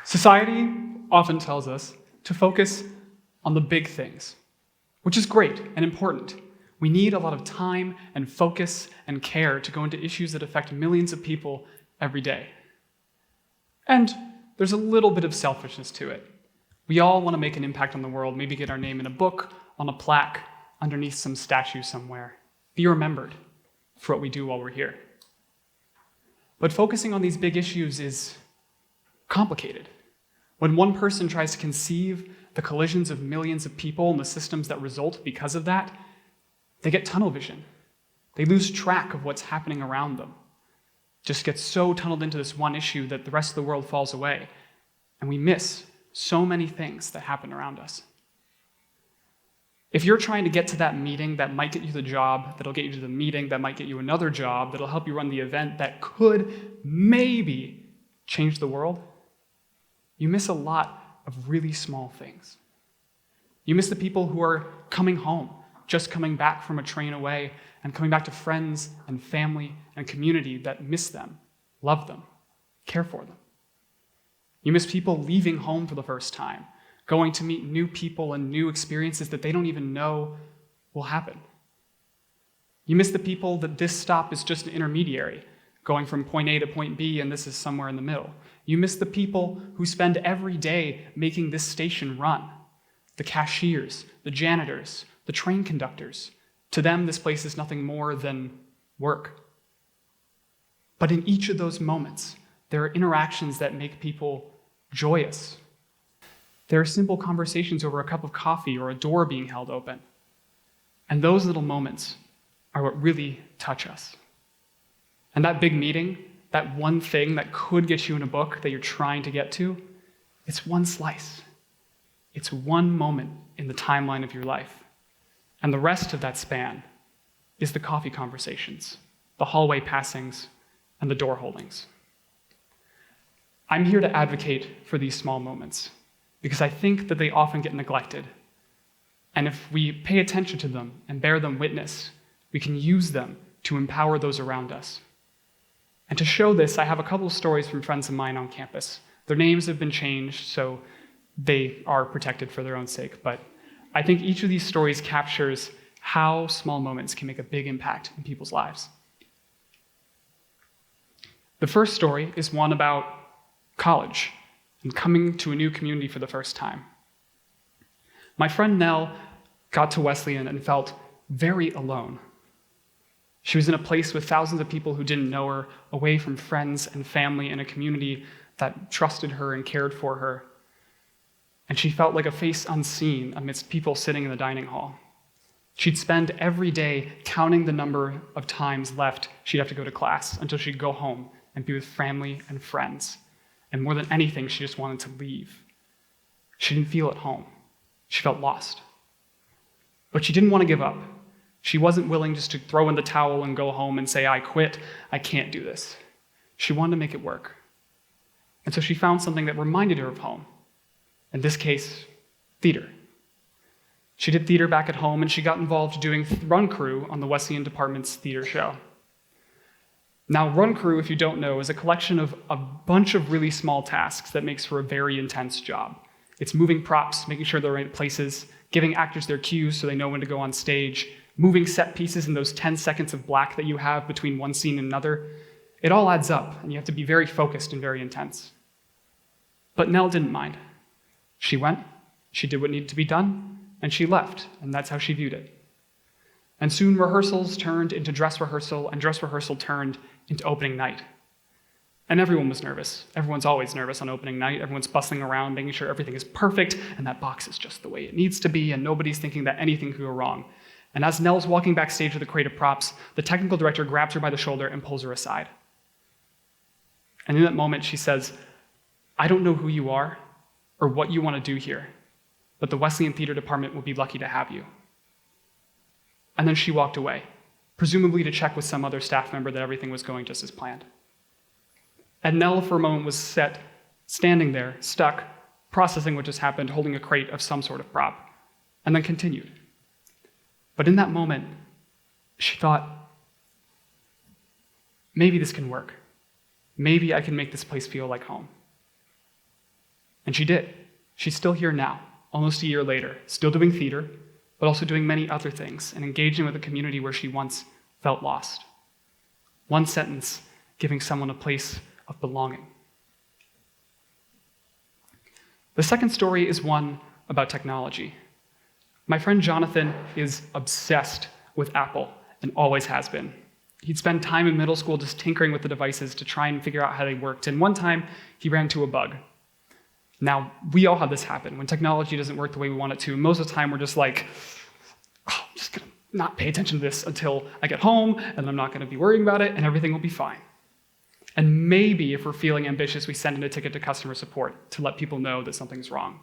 Society often tells us to focus on the big things, which is great and important. We need a lot of time and focus and care to go into issues that affect millions of people every day. And there's a little bit of selfishness to it. We all want to make an impact on the world, maybe get our name in a book, on a plaque, underneath some statue somewhere. Be remembered for what we do while we're here. But focusing on these big issues is complicated. When one person tries to conceive the collisions of millions of people and the systems that result because of that, they get tunnel vision. They lose track of what's happening around them. Just get so tunneled into this one issue that the rest of the world falls away, and we miss so many things that happen around us. If you're trying to get to that meeting that might get you the job, that'll get you to the meeting that might get you another job, that'll help you run the event that could maybe change the world, you miss a lot of really small things. You miss the people who are coming home, just coming back from a train away and coming back to friends and family and community that miss them, love them, care for them. You miss people leaving home for the first time, going to meet new people and new experiences that they don't even know will happen. You miss the people that this stop is just an intermediary, going from point A to point B and this is somewhere in the middle. You miss the people who spend every day making this station run, the cashiers, the janitors, the train conductors. To them, this place is nothing more than work. But in each of those moments, there are interactions that make people joyous. There are simple conversations over a cup of coffee or a door being held open. And those little moments are what really touch us. And that big meeting, that one thing that could get you in a book that you're trying to get to, it's one slice. It's one moment in the timeline of your life. And the rest of that span is the coffee conversations, the hallway passings, and the door holdings. I'm here to advocate for these small moments because I think that they often get neglected. And if we pay attention to them and bear them witness, we can use them to empower those around us. And to show this, I have a couple of stories from friends of mine on campus. Their names have been changed, so they are protected for their own sake. But I think each of these stories captures how small moments can make a big impact in people's lives. The first story is one about college and coming to a new community for the first time. My friend Nell got to Wesleyan and felt very alone. She was in a place with thousands of people who didn't know her, away from friends and family in a community that trusted her and cared for her. And she felt like a face unseen amidst people sitting in the dining hall. She'd spend every day counting the number of times left she'd have to go to class until she'd go home and be with family and friends. And more than anything, she just wanted to leave. She didn't feel at home. She felt lost. But she didn't want to give up. She wasn't willing just to throw in the towel and go home and say, I quit, I can't do this. She wanted to make it work. And so she found something that reminded her of home. In this case, theater. She did theater back at home, and she got involved doing run crew on the Wesleyan department's theater show. Now, run crew, if you don't know, is a collection of a bunch of really small tasks that makes for a very intense job. It's moving props, making sure they're in the right places, giving actors their cues so they know when to go on stage, moving set pieces in those 10 seconds of black that you have between one scene and another. It all adds up, and you have to be very focused and very intense. But Nell didn't mind. She went, she did what needed to be done, and she left, and that's how she viewed it. And soon rehearsals turned into dress rehearsal, and dress rehearsal turned into opening night. And everyone was nervous. Everyone's always nervous on opening night. Everyone's bustling around, making sure everything is perfect, and that box is just the way it needs to be, and nobody's thinking that anything could go wrong. And as Nell's walking backstage with the crate of props, the technical director grabs her by the shoulder and pulls her aside. And in that moment, she says, I don't know who you are or what you want to do here, but the Wesleyan Theater Department will be lucky to have you. And then she walked away, presumably to check with some other staff member that everything was going just as planned. And Nell, for a moment, was standing there, stuck, processing what just happened, holding a crate of some sort of prop, and then continued. But in that moment, she thought, maybe this can work. Maybe I can make this place feel like home. And she did. She's still here now, almost a year later, still doing theater, but also doing many other things and engaging with a community where she once felt lost. One sentence giving someone a place of belonging. The second story is one about technology. My friend Jonathan is obsessed with Apple and always has been. He'd spend time in middle school just tinkering with the devices to try and figure out how they worked, and one time he ran into a bug. Now, we all have this happen when technology doesn't work the way we want it to. Most of the time, we're just like, oh, I'm just going to not pay attention to this until I get home, and I'm not going to be worrying about it, and everything will be fine. And maybe if we're feeling ambitious, we send in a ticket to customer support to let people know that something's wrong.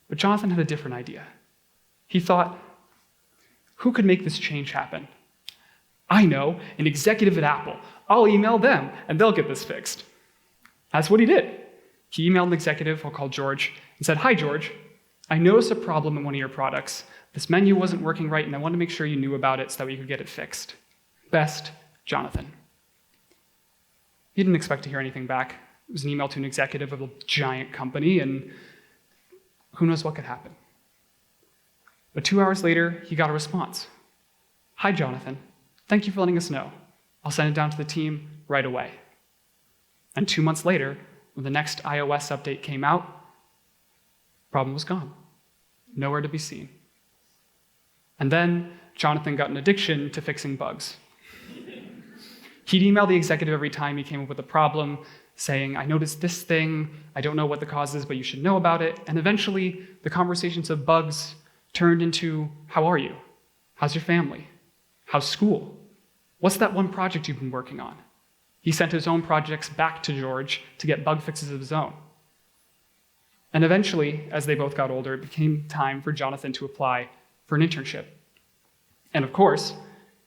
But Jonathan had a different idea. He thought, who could make this change happen? I know, an executive at Apple. I'll email them, and they'll get this fixed. That's what he did. He emailed an executive, I'll call George, and said, hi, George. I noticed a problem in one of your products. This menu wasn't working right, and I wanted to make sure you knew about it so that we could get it fixed. Best, Jonathan. He didn't expect to hear anything back. It was an email to an executive of a giant company, and who knows what could happen. But 2 hours later, he got a response. Hi, Jonathan. Thank you for letting us know. I'll send it down to the team right away. And 2 months later, when the next iOS update came out, the problem was gone. Nowhere to be seen. And then Jonathan got an addiction to fixing bugs. He'd email the executive every time he came up with a problem, saying, I noticed this thing, I don't know what the cause is, but you should know about it. And eventually, the conversations of bugs turned into, how are you? How's your family? How's school? What's that one project you've been working on? He sent his own projects back to George to get bug fixes of his own. And eventually, as they both got older, it became time for Jonathan to apply for an internship. And of course,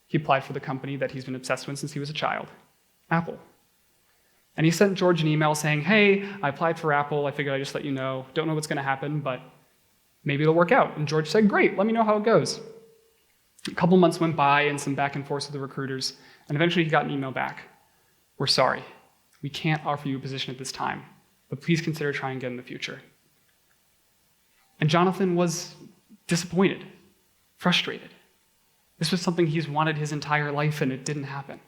he applied for the company that he's been obsessed with since he was a child, Apple. And he sent George an email saying, hey, I applied for Apple, I figured I'd just let you know. Don't know what's going to happen, but maybe it'll work out. And George said, great, let me know how it goes. A couple months went by and some back and forth with the recruiters, and eventually he got an email back. We're sorry. We can't offer you a position at this time, but please consider trying again in the future. And Jonathan was disappointed, frustrated. This was something he's wanted his entire life, and it didn't happen.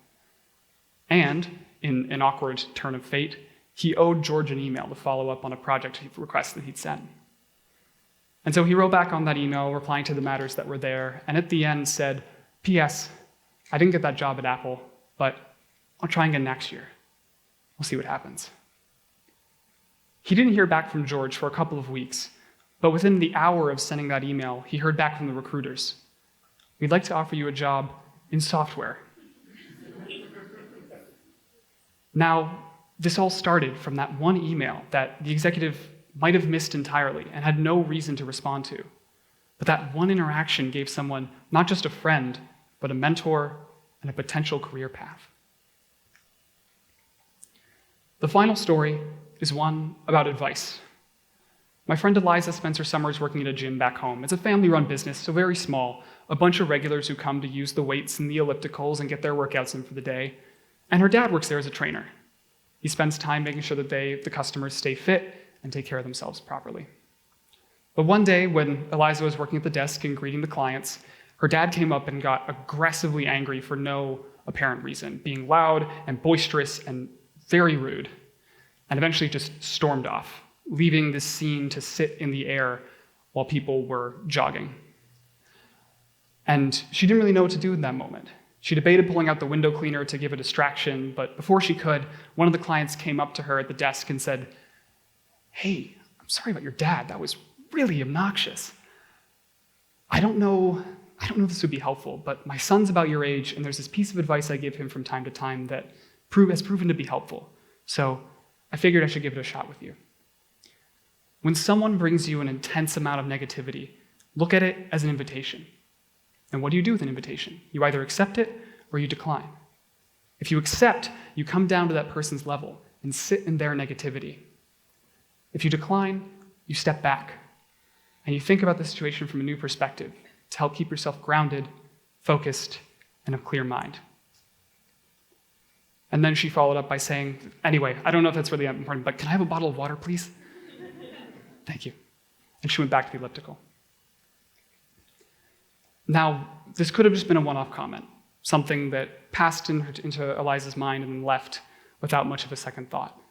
And, in an awkward turn of fate, he owed George an email to follow up on a project request that he'd sent. And so he wrote back on that email, replying to the matters that were there, and at the end said, P.S., I didn't get that job at Apple, but I'll try again next year. We'll see what happens. He didn't hear back from George for a couple of weeks, but within the hour of sending that email, he heard back from the recruiters. We'd like to offer you a job in software. Now, this all started from that one email that the executive might have missed entirely and had no reason to respond to. But that one interaction gave someone not just a friend, but a mentor and a potential career path. The final story is one about advice. My friend Eliza spends her summers working at a gym back home. It's a family-run business, so very small, a bunch of regulars who come to use the weights and the ellipticals and get their workouts in for the day. And her dad works there as a trainer. He spends time making sure that the customers stay fit and take care of themselves properly. But one day, when Eliza was working at the desk and greeting the clients, her dad came up and got aggressively angry for no apparent reason, being loud and boisterous and very rude, and eventually just stormed off, leaving this scene to sit in the air while people were jogging. And she didn't really know what to do in that moment. She debated pulling out the window cleaner to give a distraction, but before she could, one of the clients came up to her at the desk and said, hey, I'm sorry about your dad. That was really obnoxious. I don't know if this would be helpful, but my son's about your age, and there's this piece of advice I give him from time to time that has proven to be helpful. So I figured I should give it a shot with you. When someone brings you an intense amount of negativity, look at it as an invitation. And what do you do with an invitation? You either accept it or you decline. If you accept, you come down to that person's level and sit in their negativity. If you decline, you step back and you think about the situation from a new perspective to help keep yourself grounded, focused, and of clear mind. And then she followed up by saying, anyway, I don't know if that's really important, but can I have a bottle of water, please? Thank you. And she went back to the elliptical. Now, this could have just been a one-off comment, something that passed into Eliza's mind and then left without much of a second thought.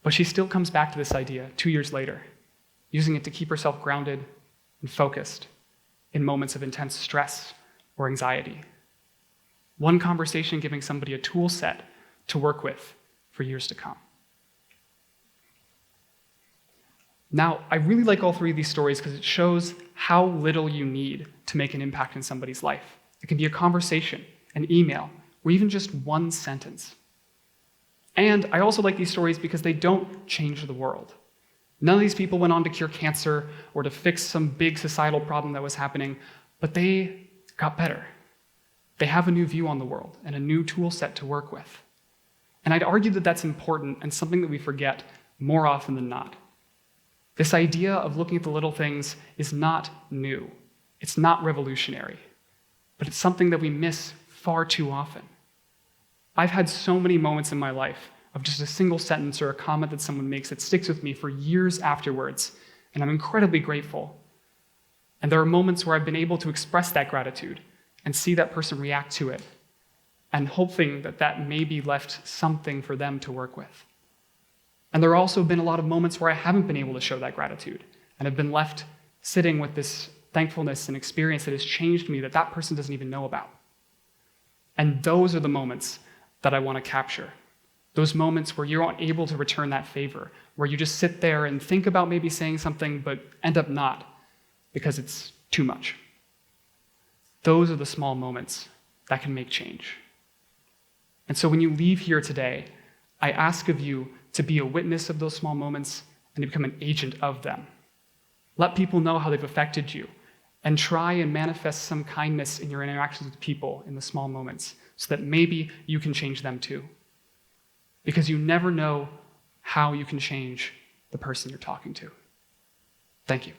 But she still comes back to this idea 2 years later, using it to keep herself grounded and focused in moments of intense stress or anxiety. One conversation giving somebody a tool set to work with for years to come. Now, I really like all three of these stories because it shows how little you need to make an impact in somebody's life. It can be a conversation, an email, or even just one sentence. And I also like these stories because they don't change the world. None of these people went on to cure cancer or to fix some big societal problem that was happening, but they got better. They have a new view on the world and a new tool set to work with. And I'd argue that that's important and something that we forget more often than not. This idea of looking at the little things is not new. It's not revolutionary, but it's something that we miss far too often. I've had so many moments in my life of just a single sentence or a comment that someone makes that sticks with me for years afterwards, and I'm incredibly grateful. And there are moments where I've been able to express that gratitude and see that person react to it, and hoping that that maybe left something for them to work with. And there have also been a lot of moments where I haven't been able to show that gratitude and have been left sitting with this thankfulness and experience that has changed me that that person doesn't even know about. And those are the moments that I want to capture. Those moments where you're unable to return that favor, where you just sit there and think about maybe saying something but end up not because it's too much. Those are the small moments that can make change. And so when you leave here today, I ask of you to be a witness of those small moments and to become an agent of them. Let people know how they've affected you and try and manifest some kindness in your interactions with people in the small moments so that maybe you can change them too. Because you never know how you can change the person you're talking to. Thank you.